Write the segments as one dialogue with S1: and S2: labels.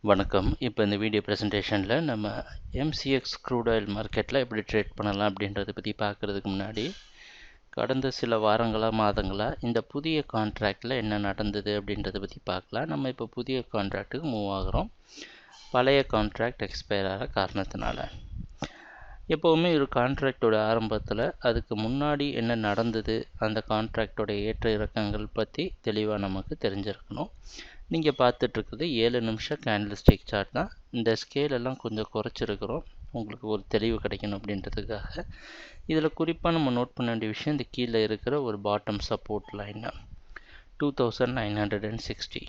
S1: வணக்கம். இப்போ இந்த வீடியோ ப்ரெசன்டேஷனில் நம்ம MCX க்ரூட் ஆயில் மார்க்கெட்டில் எப்படி ட்ரேட் பண்ணலாம் அப்படின்றத பற்றி பார்க்குறதுக்கு முன்னாடி கடந்த சில மாதங்களாக இந்த புதிய கான்ட்ராக்டில் என்ன நடந்தது அப்படின்றத பற்றி பார்க்கலாம். நம்ம இப்போ புதிய கான்ட்ராக்ட்டுக்கு மூவ் ஆகிறோம். பழைய கான்ட்ராக்ட் எக்ஸ்பயர் ஆகிற காரணத்தினால எப்போவுமே ஒரு கான்ட்ராக்டோட ஆரம்பத்தில் அதுக்கு முன்னாடி என்ன நடந்தது, அந்த கான்ட்ராக்டோட ஏற்ற இறக்கங்கள் பற்றி தெளிவாக நமக்கு தெரிஞ்சிருக்கணும். நீங்கள் பார்த்துட்ருக்குது 7 நிமிஷம் கேண்டில்ஸ்டிக் சார்ட் தான். இந்த ஸ்கேல் எல்லாம் கொஞ்சம் குறைச்சிருக்கிறோம், உங்களுக்கு ஒரு தெளிவு கிடைக்கணும் அப்படின்றதுக்காக. இதில் குறிப்பாக நம்ம நோட் பண்ண வேண்டிய விஷயம், இந்த கீழே இருக்கிற ஒரு பாட்டம் சப்போர்ட் லைன் 2960.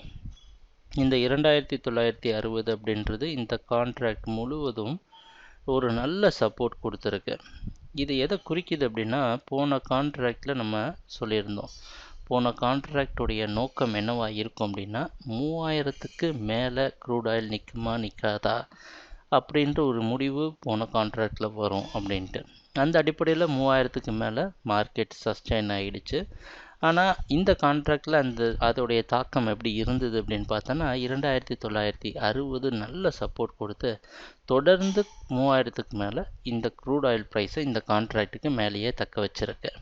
S1: இந்த 2960 அப்படின்றது இந்த கான்ட்ராக்ட் முழுவதும் ஒரு நல்ல சப்போர்ட் கொடுத்துருக்கு. இது எதை குறிக்குது அப்படின்னா, போன கான்ட்ராக்டில் நம்ம சொல்லியிருந்தோம், போன கான்ட்ராக்டுடைய நோக்கம் என்னவாக இருக்கும் அப்படின்னா 3000க்கு மேலே க்ரூட் ஆயில் நிற்குமா நிற்காதா அப்படின்ற ஒரு முடிவு போன கான்ட்ராக்டில் வரும் அப்படின்ட்டு. அந்த அடிப்படையில் 3000க்கு மேலே மார்க்கெட் சஸ்டெயின் ஆகிடுச்சு. ஆனால் இந்த கான்ட்ராக்டில் அதோடைய தாக்கம் எப்படி இருந்தது அப்படின்னு பார்த்தோன்னா, 2960 நல்ல சப்போர்ட் கொடுத்து தொடர்ந்து 3000க்கு மேலே இந்த க்ரூட் ஆயில் ப்ரைஸை இந்த கான்ட்ராக்டுக்கு மேலேயே தக்க வச்சிருக்கு.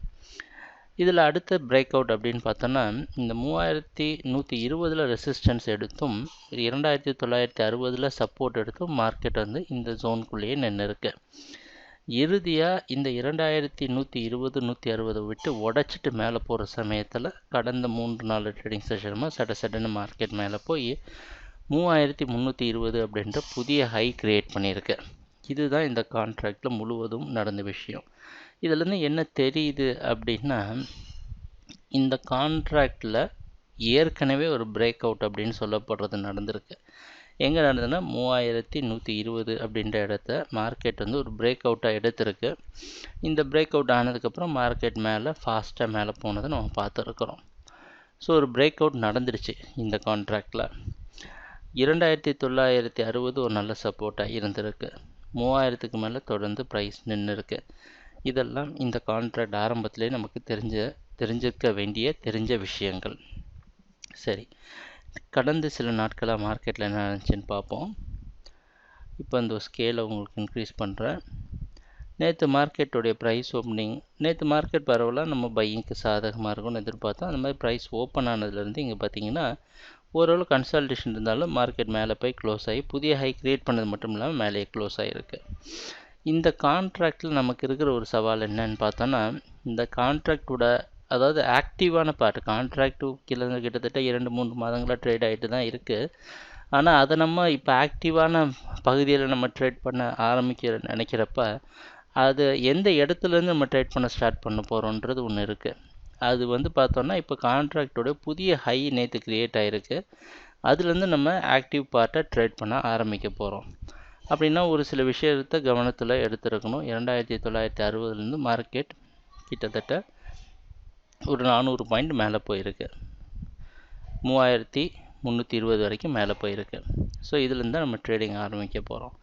S1: இதில் அடுத்த பிரேக் அவுட் அப்படின்னு பார்த்தோன்னா, இந்த 3120 ரெசிஸ்டன்ஸ் எடுத்தும் 2960 சப்போர்ட் எடுத்தும் மார்க்கெட் வந்து இந்த ஜோனுக்குள்ளேயே நின்று இருக்கு. இறுதியாக இந்த 2120 160 விட்டு உடச்சிட்டு மேலே போகிற சமயத்தில் கடந்த 3-4 ட்ரேடிங் செஷனுமா சடன்னு மார்க்கெட் மேலே போய் 3320 அப்படின்ற புதிய ஹை கிரியேட் பண்ணியிருக்கு. இதுதான் இந்த கான்ட்ராக்டில் முழுவதும் நடந்த விஷயம். இதிலேருந்து என்ன தெரியுது அப்படின்னா, இந்த கான்ட்ராக்டில் ஏற்கனவே ஒரு பிரேக் அவுட் அப்படின்னு சொல்லப்படுறது நடந்திருக்கு. எங்கே நடந்ததுன்னா 3120 அப்படின்ற இடத்த மார்க்கெட் வந்து ஒரு பிரேக் அவுட்டாக எடுத்திருக்கு. இந்த பிரேக் அவுட் ஆனதுக்கப்புறம் மார்க்கெட் மேலே ஃபாஸ்ட்டாக மேலே போனதை நம்ம பார்த்துருக்குறோம். ஸோ ஒரு பிரேக் அவுட் நடந்துருச்சு இந்த கான்ட்ராக்டில். 2960 ஒரு நல்ல சப்போர்ட்டாக இருந்திருக்கு. 3000க்கு மேலே தொடர்ந்து ப்ரைஸ் நின்று இருக்கு. இதெல்லாம் இந்த கான்ட்ராக்ட் ஆரம்பத்திலே நமக்கு தெரிஞ்ச விஷயங்கள். சரி, கடந்த சில நாட்களாக மார்க்கெட்டில் என்ன நடந்துச்சுன்னு பார்ப்போம். இப்போ இந்த ஸ்கேலை உங்களுக்கு இன்க்ரீஸ் பண்ணுறேன். நேற்று மார்க்கெட்டுடைய ப்ரைஸ் ஓப்பனிங், நேற்று மார்க்கெட் பரவலாக நம்ம பையிங்க்கு சாதகமாக இருக்கும்னு எதிர்பார்த்தோம். அந்த மாதிரி ப்ரைஸ் ஓப்பன் ஆனதுலேருந்து இங்கே பார்த்தீங்கன்னா ஓரளவு கன்சல்டேஷன் இருந்தாலும் மார்க்கெட் மேலே போய் க்ளோஸ் ஆகி புதிய ஹை க்ரியேட் பண்ணது மட்டும் இல்லாமல் மேலேயே க்ளோஸ் ஆகிருக்கு. இந்த கான்ட்ராக்டில் நமக்கு இருக்கிற ஒரு சவால் என்னன்னு பார்த்தோன்னா, இந்த கான்ட்ராக்டோட அதாவது ஆக்டிவான பார்ட், கான்ட்ராக்டு கிட்டத்தட்ட 2-3 மாதங்களாக ட்ரேட் ஆகிட்டு தான் இருக்குது. ஆனால் அதை நம்ம இப்போ ஆக்டிவான பகுதியில் நம்ம ட்ரேட் பண்ண நினைக்கிறப்ப அது எந்த இடத்துலேருந்து நம்ம ட்ரேட் பண்ண ஸ்டார்ட் பண்ண போகிறோன்றது ஒன்று இருக்குது. அது வந்து பார்த்தோன்னா, இப்போ கான்ட்ராக்டோட புதிய ஹை நேற்று க்ரியேட் ஆகிருக்கு. அதுலேருந்து நம்ம ஆக்டிவ் பார்ட்டை ட்ரேட் பண்ண ஆரம்பிக்க போகிறோம். அப்படின்னா ஒரு சில விஷயத்தை கவனத்தில் எடுத்துருக்கணும். 2960 மார்க்கெட் கிட்டத்தட்ட ஒரு 400 பாயிண்ட் மேலே போயிருக்கு, 3320 வரைக்கும் மேலே போயிருக்கு. ஸோ இதுலேருந்து தான் நம்ம ட்ரேடிங் ஆரம்பிக்க போகிறோம்.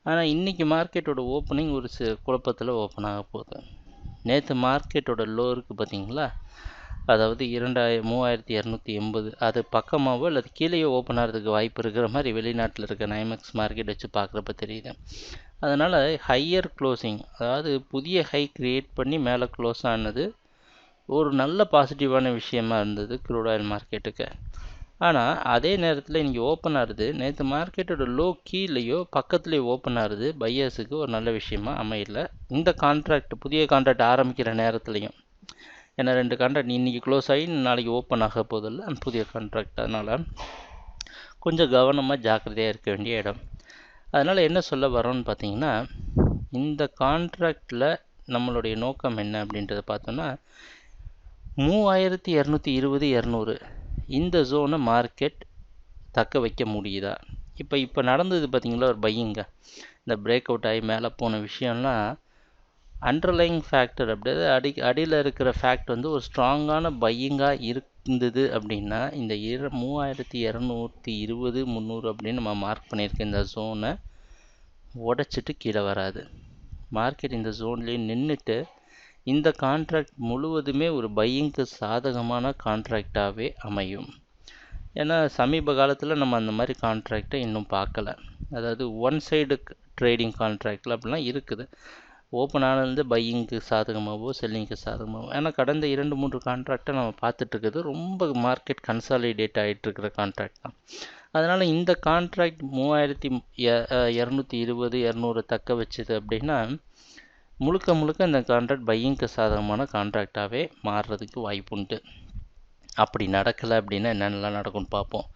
S1: ஆனால் இன்றைக்கி மார்க்கெட்டோட ஓப்பனிங் ஒரு குழப்பத்தில் ஓப்பன் ஆக போகுது. நேற்று மார்க்கெட்டோட லோ இருக்குது பார்த்தீங்களா, அதாவது 3280, அது பக்கமாகவோ அல்லது கீழேயோ ஓப்பன் ஆகிறதுக்கு வாய்ப்பு இருக்கிற மாதிரி வெளிநாட்டில் இருக்க நைமெக்ஸ் மார்க்கெட் வச்சு பார்க்குறப்ப தெரியுது. அதனால் ஹையர் க்ளோசிங், அதாவது புதிய ஹை க்ரியேட் பண்ணி மேலே க்ளோஸ் ஆனது ஒரு நல்ல பாசிட்டிவான விஷயமா இருந்தது க்ரூட் ஆயில் மார்க்கெட்டுக்கு. ஆனால் அதே நேரத்தில் இன்றைக்கி ஓப்பன் ஆகுது, நேற்று மார்க்கெட்டோட லோ கீழேயோ பக்கத்துலேயே ஓப்பன் ஆகுது, பையர்ஸுக்கு ஒரு நல்ல விஷயமா அமையல. இந்த கான்ட்ராக்ட் புதிய கான்ட்ராக்ட் ஆரம்பிக்கிற நேரத்துலையும், ஏன்னா 2 கான்ட்ராக்ட் இன்றைக்கி க்ளோஸ் ஆகி நாளைக்கு ஓப்பன் ஆக போதில்லை அந்த புதிய கான்ட்ராக்ட். அதனால் கொஞ்சம் கவனமாக ஜாக்கிரதையாக இருக்க வேண்டிய இடம். அதனால் என்ன சொல்ல வரோன்னு பார்த்தீங்கன்னா, இந்த கான்ட்ராக்டில் நம்மளுடைய நோக்கம் என்ன அப்படின்றத பார்த்தோன்னா, 3220-200 இந்த ஜோனை மார்க்கெட் தக்க வைக்க முடியுதா. இப்போ நடந்தது பார்த்தீங்களா ஒரு பையிங்க, இந்த பிரேக் அவுட் ஆகி மேலே போன விஷயம்லாம் அண்டர்லைங் ஃபேக்டர், அப்படியே அடியில் இருக்கிற ஃபேக்ட் வந்து ஒரு ஸ்ட்ராங்கான பையிங்காக இருந்தது அப்படின்னா, இந்த 3220-300 அப்படின்னு நம்ம மார்க் பண்ணியிருக்க இந்த ஜோனை உடைச்சிட்டு கீழே வராது. மார்க்கெட் இந்த ஜோன்லேயே நின்றுட்டு இந்த கான்ட்ராக்ட் முழுவதுமே ஒரு பையிங்க்கு சாதகமான கான்ட்ராக்டாகவே அமையும். ஏன்னா சமீப காலத்தில் நம்ம அந்த மாதிரி கான்ட்ராக்டை இன்னும் பார்க்கல. அதாவது ஒன் சைடு ட்ரேடிங் கான்ட்ராக்டில் அப்படிலாம் இருக்குது. ஓப்பன் ஆனது பையிங்க்கு சாதகமாகவோ செல்லிங்க்கு சாதகமாகவோ. ஏன்னா கடந்த 2-3 கான்ட்ராக்டை நம்ம பார்த்துட்ருக்குது ரொம்ப மார்க்கெட் கன்சாலிடேட் ஆகிட்டுருக்கிற கான்ட்ராக்ட் தான். அதனால் இந்த கான்ட்ராக்ட் 3220-200 தக்க வச்சுது அப்படின்னா முழுக்க இந்த கான்ட்ராக்ட் பையிங்க்கு சாதகமான கான்ட்ராக்டாகவே மாறுறதுக்கு வாய்ப்புண்டு. அப்படி நடக்கலை அப்படின்னா என்னென்னலாம் நடக்கும்னு பார்ப்போம்.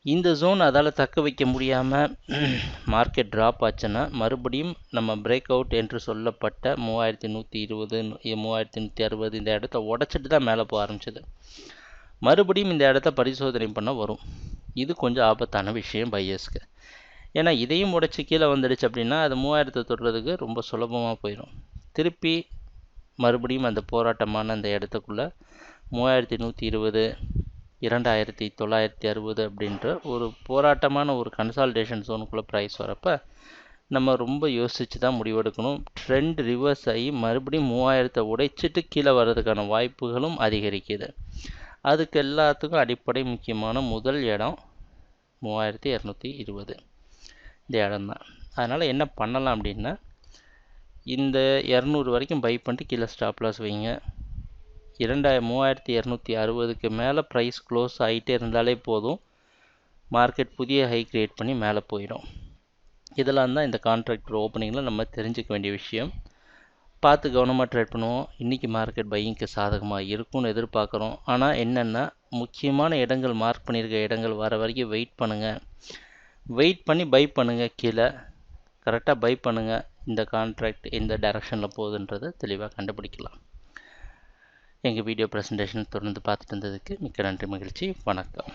S1: இந்த ஜோன் அதால் தக்க வைக்க முடியாமல் மார்க்கெட் ட்ராப் ஆச்சுன்னா மறுபடியும் நம்ம பிரேக் அவுட் என்று சொல்லப்பட்ட 3120 3160 இந்த இடத்த உடச்சிட்டு தான் மேலே போக ஆரம்பிச்சது. மறுபடியும் இந்த இடத்த பரிசோதனை பண்ண வரும். இது கொஞ்சம் ஆபத்தான விஷயம் பையர்ஸ்க்கு. ஏன்னா இதையும் உடச்சி கீழே வந்துடுச்சு அப்படின்னா அது 3000 தொடுறதுக்கு ரொம்ப சுலபமாக போயிடும். திருப்பி மறுபடியும் அந்த போராட்டமான அந்த இடத்துக்குள்ளே 3120 2960 அப்படின்ற ஒரு போராட்டமான ஒரு கன்சால்டேஷன் ஜோனுக்குள்ளே ப்ரைஸ் வரப்போ நம்ம ரொம்ப யோசித்து தான் முடிவெடுக்கணும். ட்ரெண்ட் ரிவர்ஸ் ஆகி மறுபடியும் 3000 உடைச்சிட்டு கீழே வர்றதுக்கான வாய்ப்புகளும் அதிகரிக்குது. அதுக்கு எல்லாத்துக்கும் அடிப்படை முக்கியமான முதல் இடம் 3220 இந்த இடம் தான். அதனால் என்ன பண்ணலாம் அப்படின்னா இந்த 200 வரைக்கும் பை பண்ணிட்டு கீழே ஸ்டாப் லாஸ் வைங்க. 3260க்கு மேலே ப்ரைஸ் க்ளோஸ் ஆகிட்டே இருந்தாலே போதும், மார்க்கெட் புதிய ஹை கிரியேட் பண்ணி மேலே போயிடும். இதெல்லாம் தான் இந்த கான்ட்ராக்ட் ஓப்பனிங்கில் நம்ம தெரிஞ்சுக்க வேண்டிய விஷயம். பார்த்து கவனமாக ட்ரேட் பண்ணுவோம். இன்றைக்கி மார்க்கெட் பையிங்க்கு சாதகமாக இருக்கும்னு எதிர்பார்க்குறோம். ஆனால் என்னென்னா முக்கியமான இடங்கள் மார்க் பண்ணியிருக்க இடங்கள் வர வரைக்கும் வெயிட் பண்ணுங்கள். வெயிட் பண்ணி பை பண்ணுங்கள். கீழே கரெக்டாக பை பண்ணுங்கள். இந்த கான்ட்ராக்ட் எந்த டைரக்ஷனில் போகுதுன்றதை தெளிவாக கண்டுபிடிக்கலாம். எங்கள் வீடியோ ப்ரெசன்டேஷன் தொடர்ந்து பார்த்துட்டு இருந்ததுக்கு மிக்க நன்றி, மகிழ்ச்சி, வணக்கம்.